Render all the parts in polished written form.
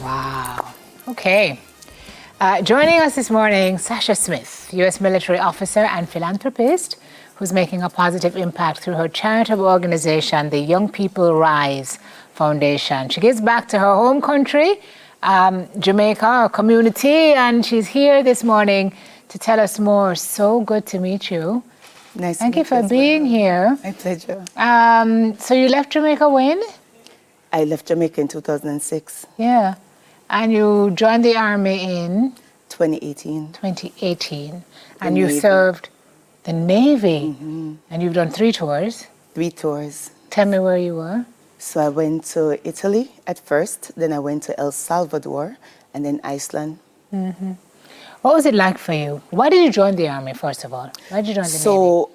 Wow. Okay. Joining us this morning, Sasha Smith, U.S. military officer and philanthropist, who's making a positive impact through her charitable organization, the Young People Rise Foundation. She gives back to her home country, Jamaica, our community, and she's here this morning to tell us more. So good to meet you. Nice. Thank you for being here. My pleasure. So you left Jamaica when? I left Jamaica in 2006. Yeah. And you joined the Army in? 2018. 2018. And you served the Navy. Mm-hmm. And you've done 3 tours. 3 tours. Tell me where you were. So I went to Italy at first, then I went to El Salvador, and then Iceland. Mm-hmm. What was it like for you? Why did you join the Army, first of all? Why did you join the Navy? So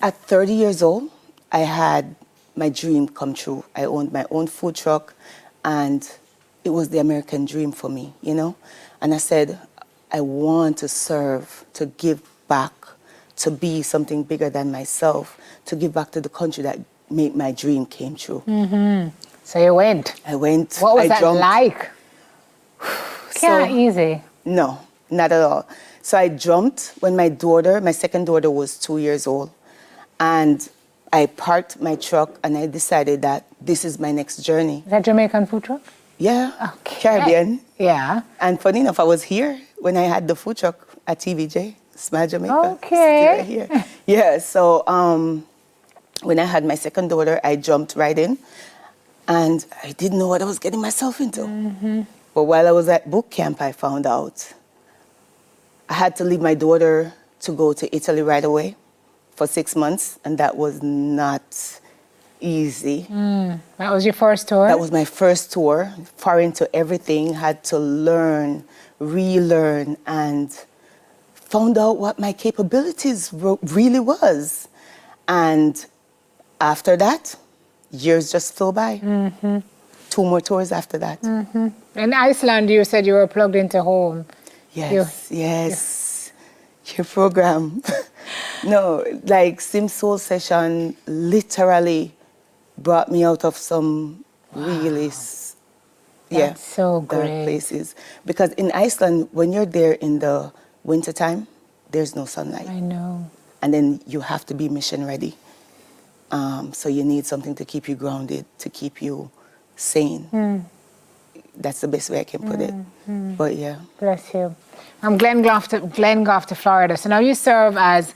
at 30 years old, I had my dream come true. I owned my own food truck, and it was the American dream for me, you know? And I said, I want to serve, to give back, to be something bigger than myself, to give back to the country that made my dream came true. Mm-hmm. So you went. I went. What was that jumped. like? It's not easy. No, not at all. So I jumped when my second daughter was 2 years old. And I parked my truck and I decided that this is my next journey. Is that Jamaican food truck? Yeah, Okay. Caribbean. Yeah. And funny enough, I was here when I had the food truck at TVJ, Smile Jamaica. Okay. Right here. Yeah, so when I had my second daughter, I jumped right in. And I didn't know what I was getting myself into. Mm-hmm. But while I was at boot camp, I found out I had to leave my daughter to go to Italy right away for 6 months, and that was not easy. That was your first tour? That was my first tour, foreign to everything, had to learn, relearn, and found out what my capabilities really was. And after that, years just flew by. Mm-hmm. 2 more tours after that. Mm-hmm. In Iceland, you said you were plugged into home. Yes. Your program. No, like Sim Soul Session literally brought me out of some really, That's so dark great. places. Because in Iceland, when you're there in the wintertime, there's no sunlight. I know. And then you have to be mission ready. So you need something to keep you grounded, to keep you sane. That's the best way I can put it. But yeah. Bless you. I'm Glengoff to Florida. So now you serve as,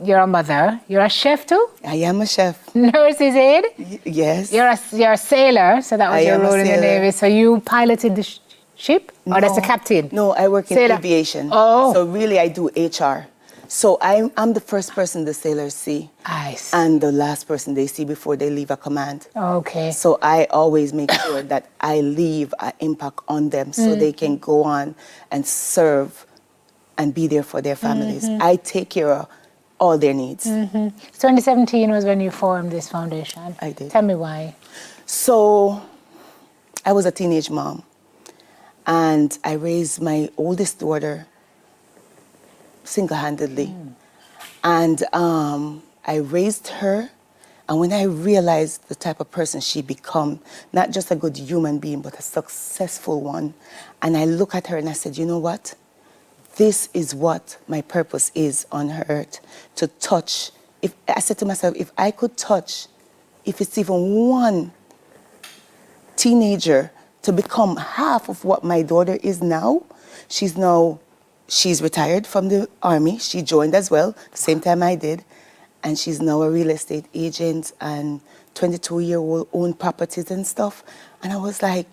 you're a mother. You're a chef too? I am a chef. Nurse's aide? Yes. You're a sailor, so that was your role in the Navy. So you piloted the ship? Or that's the captain? No, I work in aviation. Oh. So really I do HR. So I'm the first person the sailors see. Nice. And the last person they see before they leave a command. Okay. So I always make sure that I leave an impact on them so they can go on and serve and be there for their families. I take care of all their needs. So 2017 was when you formed this foundation. I did. Tell me why. So I was a teenage mom and I raised my oldest daughter single-handedly. And I raised her, and when I realized the type of person she become, not just a good human being, but a successful one, and I look at her and I said, you know what? This is what my purpose is on earth, to touch. I said to myself, if I could touch, if it's even one teenager to become half of what my daughter is now, she's retired from the Army. She joined as well, same time I did. And she's now a real estate agent and 22-year-old own properties and stuff. And I was like,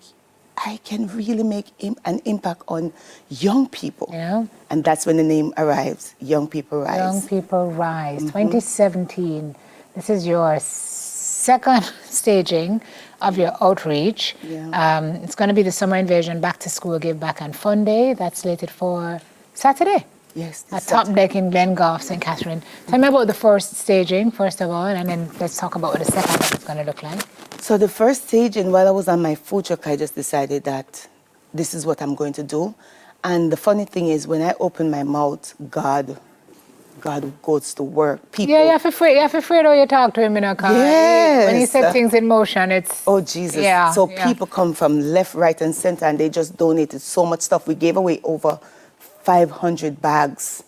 I can really make an impact on young people. Yeah. And that's when the name arrives, Young People Rise. Young People Rise, 2017. This is your second staging of your outreach. Yeah. It's going to be the Summer Invasion Back to School Give Back and Fun Day. That's slated for Saturday. Yes. At Top Deck in Glengoff, St. Catherine. Tell me about the first staging, first of all, and then let's talk about what the second one is going to look like. So the first staging, while I was on my food truck, I just decided that this is what I'm going to do. And the funny thing is, when I opened my mouth, God God who goes to work. People. Yeah, you have to afraid how you talk to him, you know, 'cause when he Yes. set things in motion, it's... Oh, Jesus. Yeah, So yeah. people come from left, right, and center, and they just donated so much stuff. We gave away over 500 bags,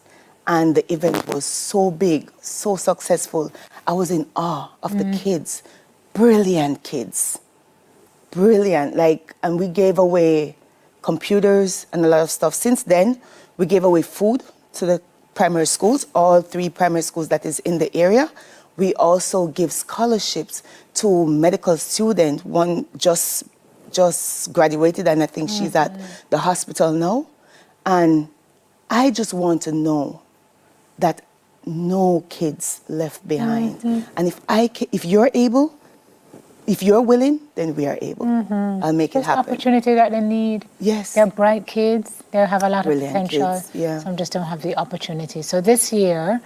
and the event was so big, so successful. I was in awe of the kids. Brilliant kids. Brilliant. And we gave away computers and a lot of stuff. Since then, we gave away food to the primary schools, all 3 primary schools that is in the area. We also give scholarships to medical students. One just graduated, and I think she's at the hospital now. And I just want to know that no kids left behind. And if you're able, if you're willing, then we are able. I'll make it happen. Opportunity that they need. Yes. They're bright kids. They have a lot Brilliant of potential. kids, yeah. Some just don't have the opportunity. So this year,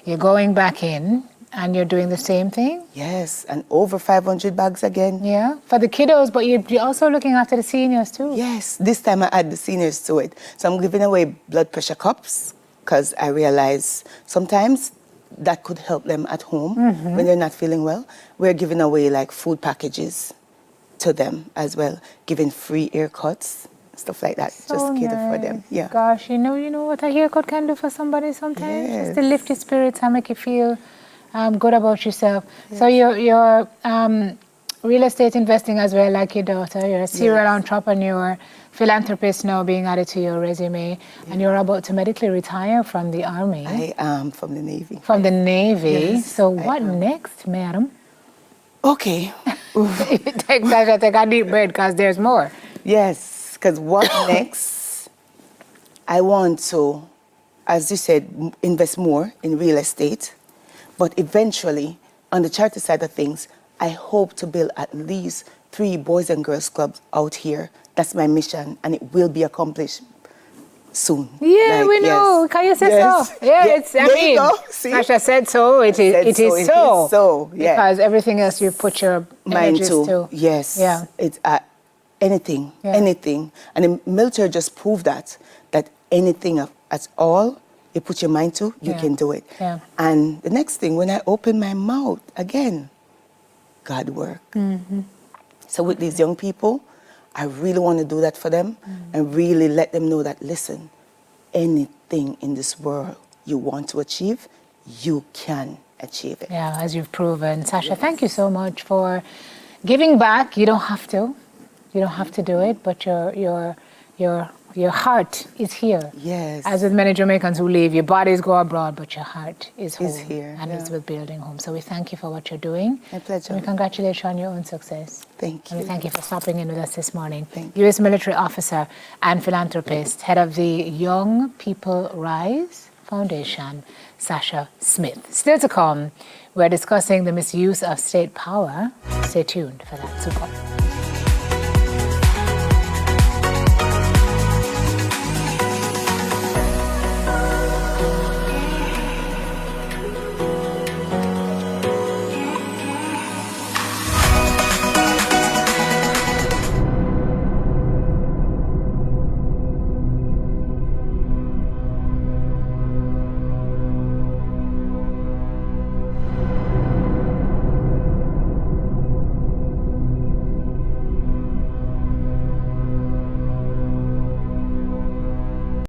you're going back in and you're doing the same thing? Yes, and over 500 bags again. Yeah, for the kiddos, but you're also looking after the seniors too. Yes, this time I add the seniors to it. So I'm giving away blood pressure cups because I realize sometimes that could help them at home when they're not feeling well. We're giving away food packages to them as well, giving free haircuts, stuff like that, So just cater for nice. them. Yeah. Gosh, you know what a haircut can do for somebody sometimes? Yes. Just to lift your spirits and make you feel good about yourself. Yes. So you're real estate investing as well, like your daughter. You're a serial entrepreneur, philanthropist now being added to your resume, and you're about to medically retire from the Army. I am from the Navy. From the Navy. Yes, So what next, madam? Okay. Take a deep breath because there's more. Yes, because what next? I want to, as you said, invest more in real estate, but eventually, on the charity side of things, I hope to build at least 3 boys and girls clubs out here. That's my mission, and it will be accomplished soon. Yeah, we know. Can you say so? Yeah, it's. I mean, Sasha said so. It is so. So, yeah. Because everything else you put your Mind energies to. to. Yes. Yeah. It's anything, anything, and the military just proved that anything at all you put your mind to, you can do it. Yeah. And the next thing, when I open my mouth again, God work. So with these young people, I really want to do that for them and really let them know that, listen, anything in this world you want to achieve, you can achieve it. Yeah, as you've proven. Sasha, thank you so much for giving back. You don't have to. You don't have to do it, but your heart is here. Yes. As with many Jamaicans who leave, your bodies go abroad, but your heart is home. Is here, And yeah. it's with building home. So we thank you for what you're doing. My pleasure. And we congratulate you on your own success. Thank And we you. thank you for stopping in with us this morning. Thank you. U.S. military officer and philanthropist, head of the Young People Rise Foundation, Sasha Smith. Still to come, we're discussing the misuse of state power. Stay tuned for that. Super.